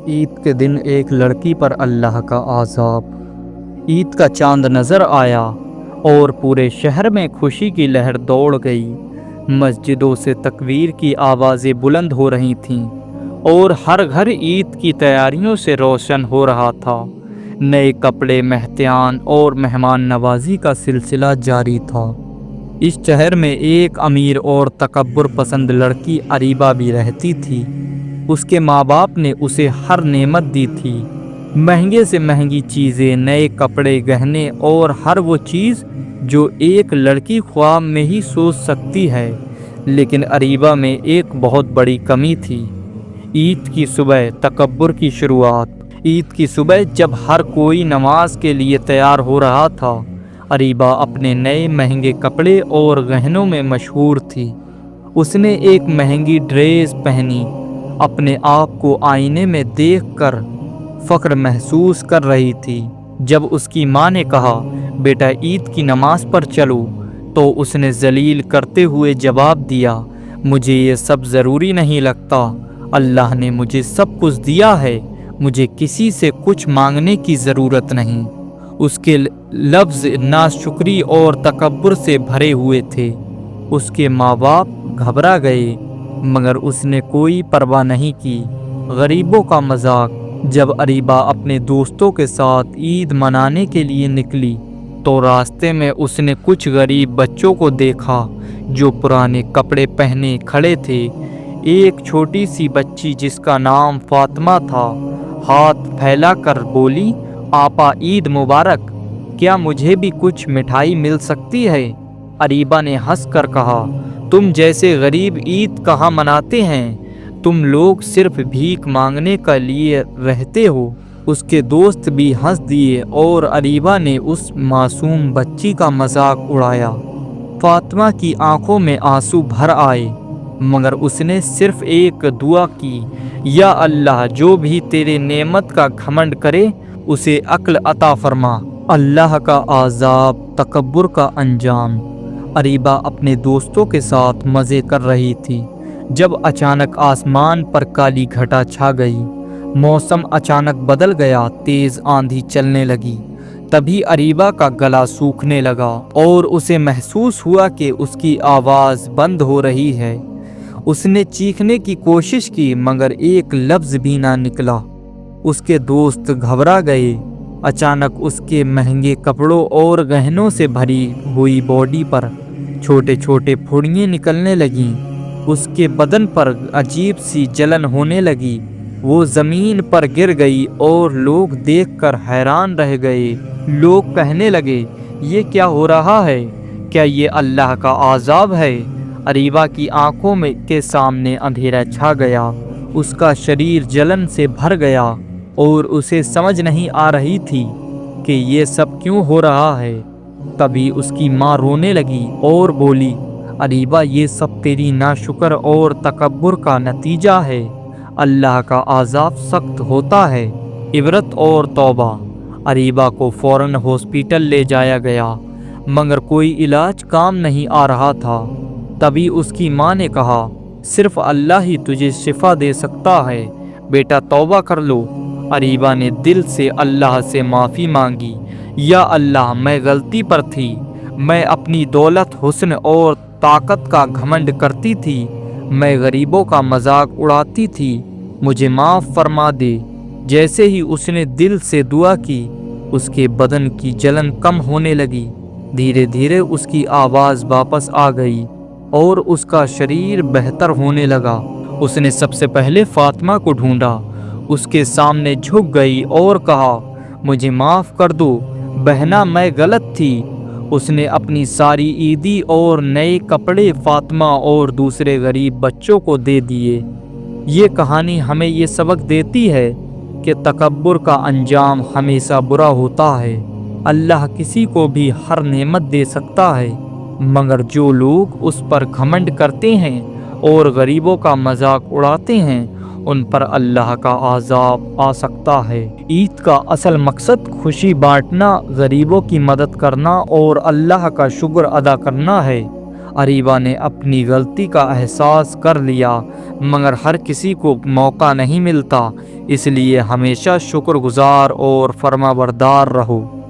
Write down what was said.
عید کے دن ایک لڑکی پر اللہ کا عذاب۔ عید کا چاند نظر آیا اور پورے شہر میں خوشی کی لہر دوڑ گئی۔ مسجدوں سے تکبیر کی آوازیں بلند ہو رہی تھیں اور ہر گھر عید کی تیاریوں سے روشن ہو رہا تھا۔ نئے کپڑے، مہتیان اور مہمان نوازی کا سلسلہ جاری تھا۔ اس شہر میں ایک امیر اور تکبر پسند لڑکی اریبہ بھی رہتی تھی۔ اس کے ماں باپ نے اسے ہر نعمت دی تھی، مہنگے سے مہنگی چیزیں، نئے کپڑے، گہنے اور ہر وہ چیز جو ایک لڑکی خواب میں ہی سوچ سکتی ہے۔ لیکن اریبہ میں ایک بہت بڑی کمی تھی۔ عید کی صبح، تکبر کی شروعات۔ عید کی صبح جب ہر کوئی نماز کے لیے تیار ہو رہا تھا، اریبہ اپنے نئے مہنگے کپڑے اور گہنوں میں مشہور تھی۔ اس نے ایک مہنگی ڈریس پہنی، اپنے آپ کو آئینے میں دیکھ کر فخر محسوس کر رہی تھی۔ جب اس کی ماں نے کہا، بیٹا عید کی نماز پر چلو، تو اس نے ذلیل کرتے ہوئے جواب دیا، مجھے یہ سب ضروری نہیں لگتا، اللہ نے مجھے سب کچھ دیا ہے، مجھے کسی سے کچھ مانگنے کی ضرورت نہیں۔ اس کے لفظ ناشکری اور تکبر سے بھرے ہوئے تھے۔ اس کے ماں باپ گھبرا گئے، مگر اس نے کوئی پرواہ نہیں کی۔ غریبوں کا مذاق۔ جب اریبہ اپنے دوستوں کے ساتھ عید منانے کے لیے نکلی تو راستے میں اس نے کچھ غریب بچوں کو دیکھا جو پرانے کپڑے پہنے کھڑے تھے۔ ایک چھوٹی سی بچی جس کا نام فاطمہ تھا، ہاتھ پھیلا کر بولی، آپا عید مبارک، کیا مجھے بھی کچھ مٹھائی مل سکتی ہے؟ اریبہ نے ہنس کر کہا، تم جیسے غریب عید کہاں مناتے ہیں؟ تم لوگ صرف بھیک مانگنے کے لیے رہتے ہو۔ اس کے دوست بھی ہنس دیے اور اریبہ نے اس معصوم بچی کا مذاق اڑایا۔ فاطمہ کی آنکھوں میں آنسو بھر آئے، مگر اس نے صرف ایک دعا کی، یا اللہ، جو بھی تیرے نعمت کا گھمنڈ کرے اسے عقل عطا فرما۔ اللہ کا عذاب، تکبر کا انجام۔ اریبہ اپنے دوستوں کے ساتھ مزے کر رہی تھی جب اچانک آسمان پر کالی گھٹا چھا گئی۔ موسم اچانک بدل گیا، تیز آندھی چلنے لگی۔ تبھی اریبہ کا گلا سوکھنے لگا اور اسے محسوس ہوا کہ اس کی آواز بند ہو رہی ہے۔ اس نے چیخنے کی کوشش کی مگر ایک لفظ بھی نہ نکلا۔ اس کے دوست گھبرا گئے۔ اچانک اس کے مہنگے کپڑوں اور گہنوں سے بھری ہوئی باڈی پر چھوٹے چھوٹے پھوڑیاں نکلنے لگیں۔ اس کے بدن پر عجیب سی جلن ہونے لگی۔ وہ زمین پر گر گئی اور لوگ دیکھ کر حیران رہ گئے۔ لوگ کہنے لگے، یہ کیا ہو رہا ہے؟ کیا یہ اللہ کا عذاب ہے؟ اریبہ کی آنکھوں کے سامنے اندھیرا چھا گیا۔ اس کا شریر جلن سے بھر گیا اور اسے سمجھ نہیں آ رہی تھی کہ یہ سب کیوں ہو رہا ہے۔ تبھی اس کی ماں رونے لگی اور بولی، اریبہ، یہ سب تیری ناشکر اور تکبر کا نتیجہ ہے۔ اللہ کا عذاب سخت ہوتا ہے۔ عبرت اور توبہ۔ اریبہ کو فوراً ہاسپٹل لے جایا گیا مگر کوئی علاج کام نہیں آ رہا تھا۔ تبھی اس کی ماں نے کہا، صرف اللہ ہی تجھے شفا دے سکتا ہے، بیٹا توبہ کر لو۔ اریبہ نے دل سے اللہ سے معافی مانگی، یا اللہ، میں غلطی پر تھی، میں اپنی دولت، حسن اور طاقت کا گھمنڈ کرتی تھی، میں غریبوں کا مذاق اڑاتی تھی، مجھے معاف فرما دے۔ جیسے ہی اس نے دل سے دعا کی، اس کے بدن کی جلن کم ہونے لگی۔ دھیرے دھیرے اس کی آواز واپس آ گئی اور اس کا شریر بہتر ہونے لگا۔ اس نے سب سے پہلے فاطمہ کو ڈھونڈا، اس کے سامنے جھک گئی اور کہا، مجھے معاف کر دو بہنا، میں غلط تھی۔ اس نے اپنی ساری عیدی اور نئے کپڑے فاطمہ اور دوسرے غریب بچوں کو دے دیے۔ یہ کہانی ہمیں یہ سبق دیتی ہے کہ تکبر کا انجام ہمیشہ برا ہوتا ہے۔ اللہ کسی کو بھی ہر نعمت دے سکتا ہے، مگر جو لوگ اس پر گھمنڈ کرتے ہیں اور غریبوں کا مذاق اڑاتے ہیں، ان پر اللہ کا عذاب آ سکتا ہے۔ عید کا اصل مقصد خوشی بانٹنا، غریبوں کی مدد کرنا اور اللہ کا شکر ادا کرنا ہے۔ اریبہ نے اپنی غلطی کا احساس کر لیا، مگر ہر کسی کو موقع نہیں ملتا، اس لیے ہمیشہ شکر گزار اور فرما بردار رہو۔